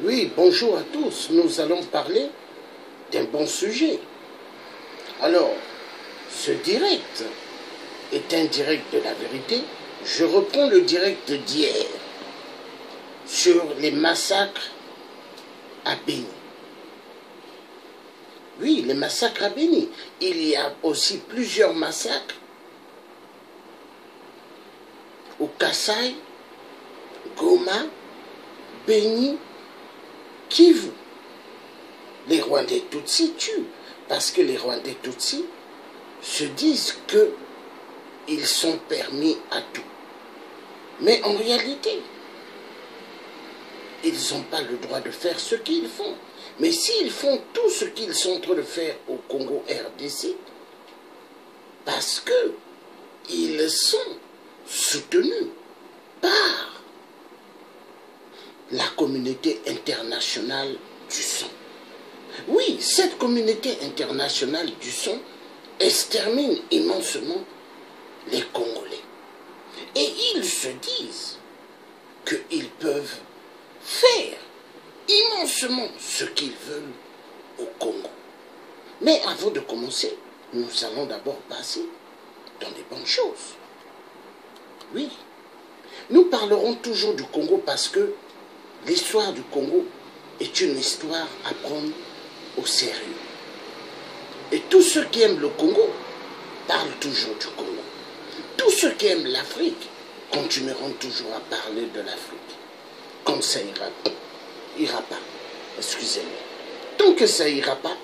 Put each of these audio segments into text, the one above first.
Oui, bonjour à tous. Nous allons parler d'un bon sujet. Alors, ce direct est un direct de la vérité. Je reprends le direct d'hier sur les massacres à Béni. Oui, les massacres à Béni. Il y a aussi plusieurs massacres au Kasaï, Goma, Béni, Kivu. Les Rwandais Tutsis tuent parce que les Rwandais Tutsis se disent qu'ils sont permis à tout. Mais en réalité, ils n'ont pas le droit de faire ce qu'ils font. Mais s'ils font tout ce qu'ils sont en train de faire au Congo RDC, parce qu'ils sont soutenus par la communauté internationale du sang. Oui, cette communauté internationale du sang extermine immensement les Congolais. Et ils se disent qu'ils peuvent faire immensement ce qu'ils veulent au Congo. Mais avant de commencer, nous allons d'abord passer dans des bonnes choses. Oui, nous parlerons toujours du Congo parce que l'histoire du Congo est une histoire à prendre au sérieux. Et tous ceux qui aiment le Congo parlent toujours du Congo. Tous ceux qui aiment l'Afrique continueront toujours à parler de l'Afrique. Comme ça ira pas. Excusez-moi. Tant que ça ira pas,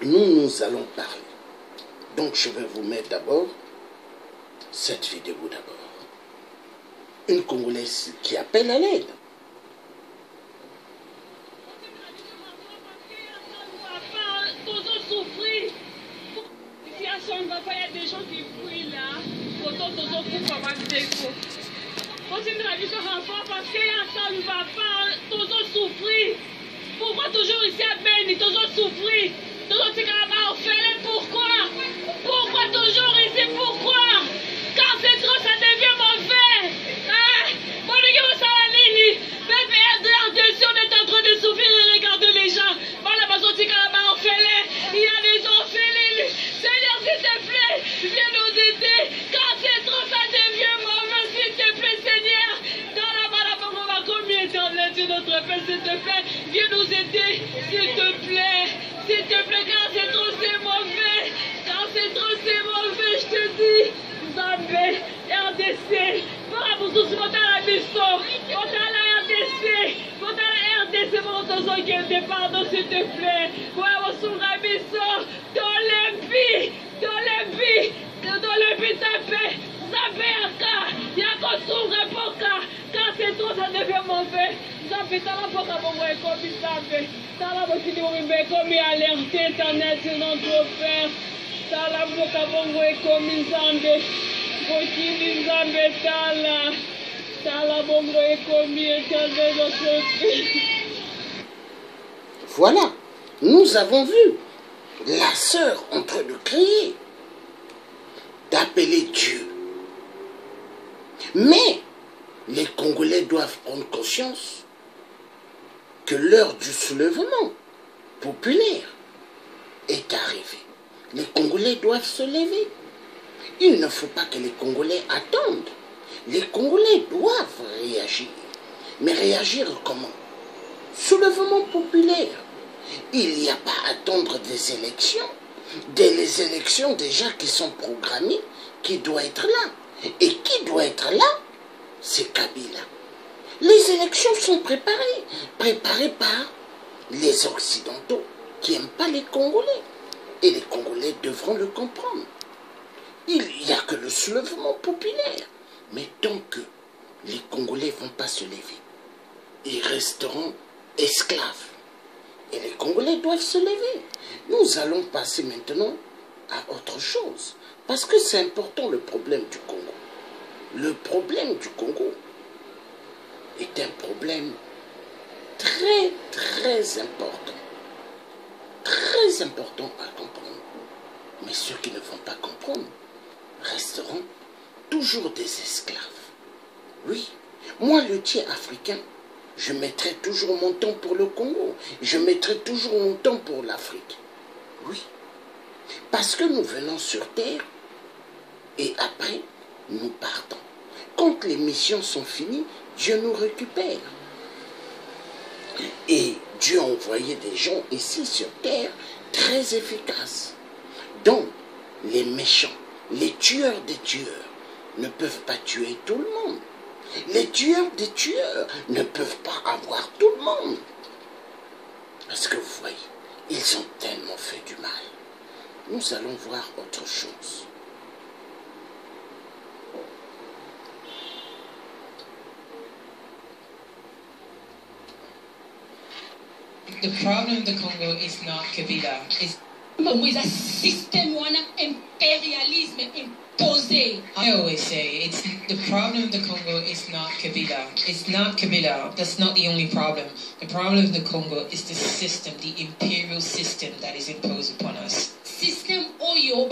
nous allons parler. Donc je vais vous mettre d'abord cette vidéo d'abord. Une Congolaise qui appelle à l'aide. Il y a des gens qui fuient là. Continue la vie sur enfant parce qu'il y a ça ne va pas. Toujours souffrir. Pourquoi toujours ici à Béni, toujours souffrir? Toujours Tikaraba orphelin, pourquoi? Pourquoi toujours ici? Pourquoi? Quand c'est trop, ça devient mauvais. Mon Dieu, ça va nini. Même RDC, on est en train de souffrir et regarder les gens. Voilà, parce que Tikaraba orphelin, il y a des orphelins. Seigneur, s'il te plaît, viens nous aider. Quand c'est trop, ça devient mauvais, s'il te plaît, Seigneur. Dans la balade, on va commis éternel, Dieu notre Père, s'il te plaît, viens nous aider, s'il te plaît. S'il te plaît, quand c'est trop, c'est mauvais. Quand c'est trop, c'est mauvais, je te dis. Zambé, RDC, para vous tous, votez à la mission, votez à la RDC, votez à la RDC, pour notre qui pardon, s'il te plaît. Voilà, vous sur la mission, dans les vies, tapez, Zambé, il y a qu'on s'ouvre pour quand c'est trop, ça devient mauvais. Zambé, t'as la boca, bon, comme Zambé, t'as la boca, comme alerté, éternel, c'est notre Père. Tala boka bongo ekomi Nzambe bokili Nzambe tala bongo ekomi éternel notre Fils. Voilà, nous avons vu la sœur en train de crier. d'appeler Dieu. Mais les Congolais doivent prendre conscience que l'heure du soulèvement populaire est arrivée. Les Congolais doivent se lever. Il ne faut pas que les Congolais attendent. Les Congolais doivent réagir. Mais réagir comment? Soulèvement populaire. Il n'y a pas à attendre des élections. Des élections déjà qui sont programmées, qui doivent être là. Et qui doit être là? C'est Kabila. Les élections sont préparées. Préparées par les Occidentaux qui n'aiment pas les Congolais. Et les Congolais devront le comprendre. Il n'y a que le soulèvement populaire. Mais tant que les Congolais ne vont pas se lever, ils resteront esclaves. Et les Congolais doivent se lever. Nous allons passer maintenant à autre chose. Parce que c'est important le problème du Congo. Le problème du Congo est un problème très, très important. Très important à comprendre. Mais ceux qui ne vont pas comprendre resteront toujours des esclaves. Oui, moi le tiers africain, je mettrai toujours mon temps pour le Congo. Je mettrai toujours mon temps pour l'Afrique. Oui, parce que nous venons sur terre et après nous partons. Quand les missions sont finies, Dieu nous récupère. Et Dieu a envoyé des gens ici sur terre très efficaces. Donc, les méchants, les tueurs des tueurs ne peuvent pas tuer tout le monde. Les tueurs des tueurs ne peuvent pas avoir tout le monde. Parce que vous voyez, ils ont tellement fait du mal. Nous allons voir autre chose. The problem of the Congo is not Kabila. It's un système wana impérialisme imposé. I always say it's the problem of the Congo is not Kabila. It's not Kabila. That's not the only problem. The problem of the Congo is the system, the imperial system that is imposed upon us. Système oyo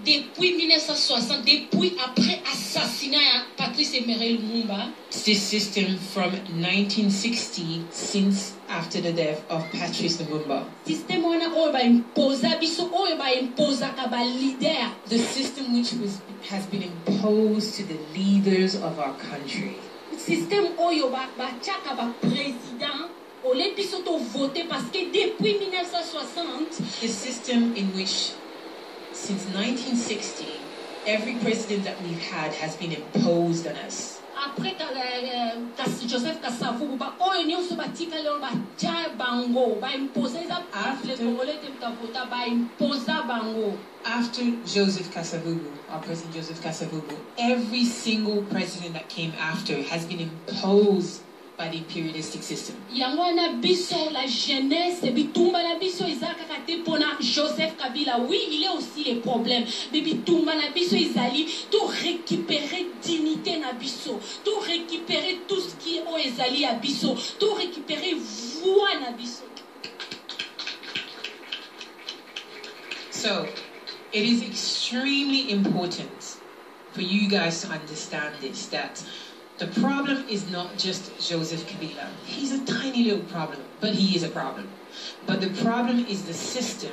depuis 1960, depuis après assassinat Patrice Emery Lumumba. This system from 1960, since after the death of Patrice Lumumba. Système wana oyo imposa biso oyo imposa ka leader. The system which has been imposed to the leaders of our country. Système oyo chaka président. Ole biso to voter parce que depuis 1960, the system in which since 1960 every president that we've had has been imposed on us. Après Joseph Kasavubu oyo nyonso batika lelo batia bango ba imposer za afle congolais te vota ba imposer bango. After Joseph Kasavubu, our president Joseph Kasavubu, every single president that came after has been imposed by the imperialistic system. Yangwana biso la jeunesse bitumba na biso izaka kate pona Joseph Kabila. Oui, il est aussi les problèmes. Mais bitumba na biso izali tout récupérer dignité na biso, tout récupérer tout ce qui est au ezali à biso, tout récupérer voix na biso. So, it is extremely important for you guys to understand this, that the problem is not just Joseph Kabila. He's a tiny little problem, but he is a problem. But the problem is the system,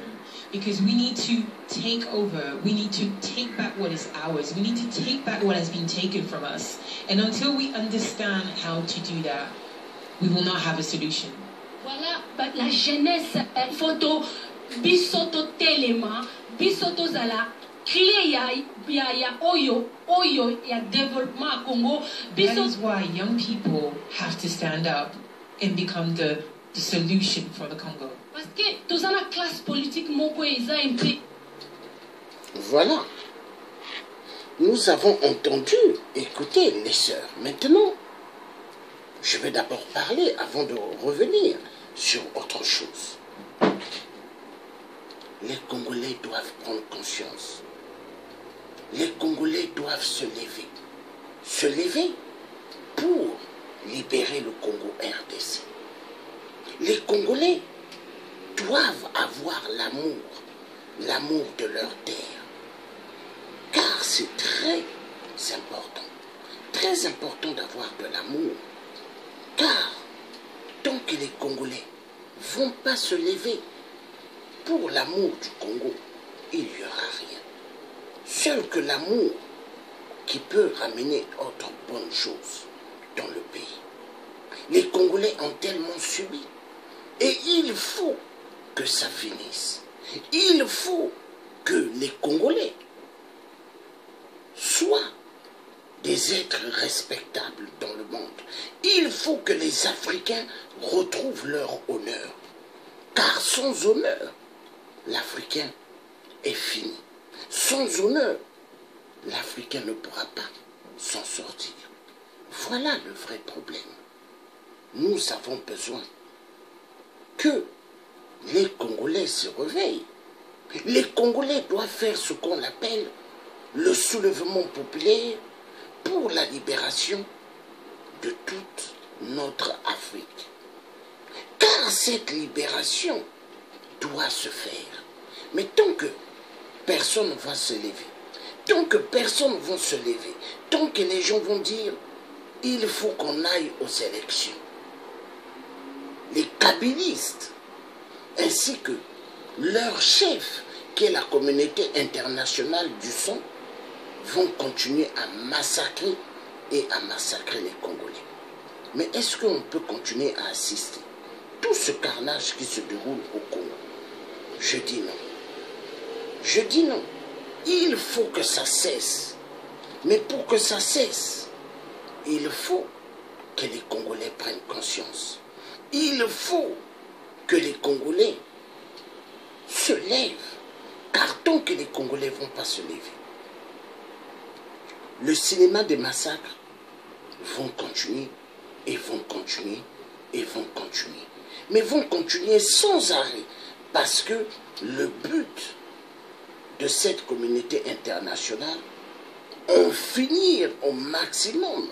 because we need to take over, we need to take back what is ours, we need to take back what has been taken from us. And until we understand how to do that, we will not have a solution. Voilà, la jeunesse, il faut to bisoto telema, bisoto zala. That is why young people have to stand up and become the solution for the Congo. Voilà. Nous avons entendu, écoutez les sœurs. Maintenant, je vais d'abord parler avant de revenir sur autre chose. Les Congolais doivent prendre conscience. Les Congolais doivent se lever. Se lever pour libérer le Congo RDC. Les Congolais doivent avoir l'amour de leur terre. Car c'est très important d'avoir de l'amour. Car tant que les Congolais ne vont pas se lever pour l'amour du Congo, il n'y aura rien. Seul que l'amour qui peut ramener autre bonne chose dans le pays. Les Congolais ont tellement subi. Et il faut que ça finisse. Il faut que les Congolais soient des êtres respectables dans le monde. Il faut que les Africains retrouvent leur honneur. Car sans honneur, l'Africain est fini. Sans honneur, l'Africain ne pourra pas s'en sortir. Voilà le vrai problème. Nous avons besoin que les Congolais se réveillent. Les Congolais doivent faire ce qu'on appelle le soulèvement populaire pour la libération de toute notre Afrique. Car cette libération doit se faire. Mais tant que personne ne va se lever, tant que personne ne va se lever, tant que les gens vont dire il faut qu'on aille aux élections, les kabylistes ainsi que leur chef, qui est la communauté internationale du sang, vont continuer à massacrer et à massacrer les Congolais. Mais est-ce qu'on peut continuer à assister tout ce carnage qui se déroule au Congo? Je dis non. Je dis non. Il faut que ça cesse. Mais pour que ça cesse, il faut que les Congolais prennent conscience. Il faut que les Congolais se lèvent. Car tant que les Congolais ne vont pas se lever, le cinéma des massacres vont continuer et vont continuer et vont continuer. Mais vont continuer sans arrêt. Parce que le but de cette communauté internationale, en finir au maximum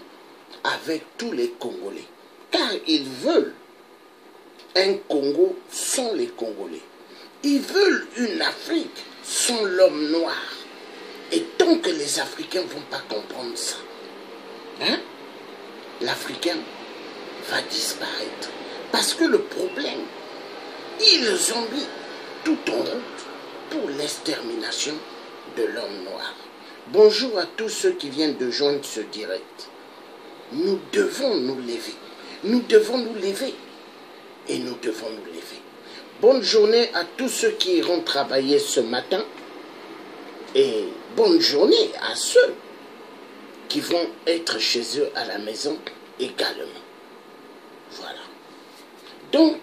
avec tous les Congolais. Car ils veulent un Congo sans les Congolais. Ils veulent une Afrique sans l'homme noir. Et tant que les Africains ne vont pas comprendre ça, hein, l'Africain va disparaître. Parce que le problème, ils ont mis tout en route pour l'extermination de l'homme noir. Bonjour à tous ceux qui viennent de joindre ce direct. Nous devons nous lever. Nous devons nous lever. Et nous devons nous lever. Bonne journée à tous ceux qui iront travailler ce matin. Et bonne journée à ceux qui vont être chez eux à la maison également. Voilà. Donc,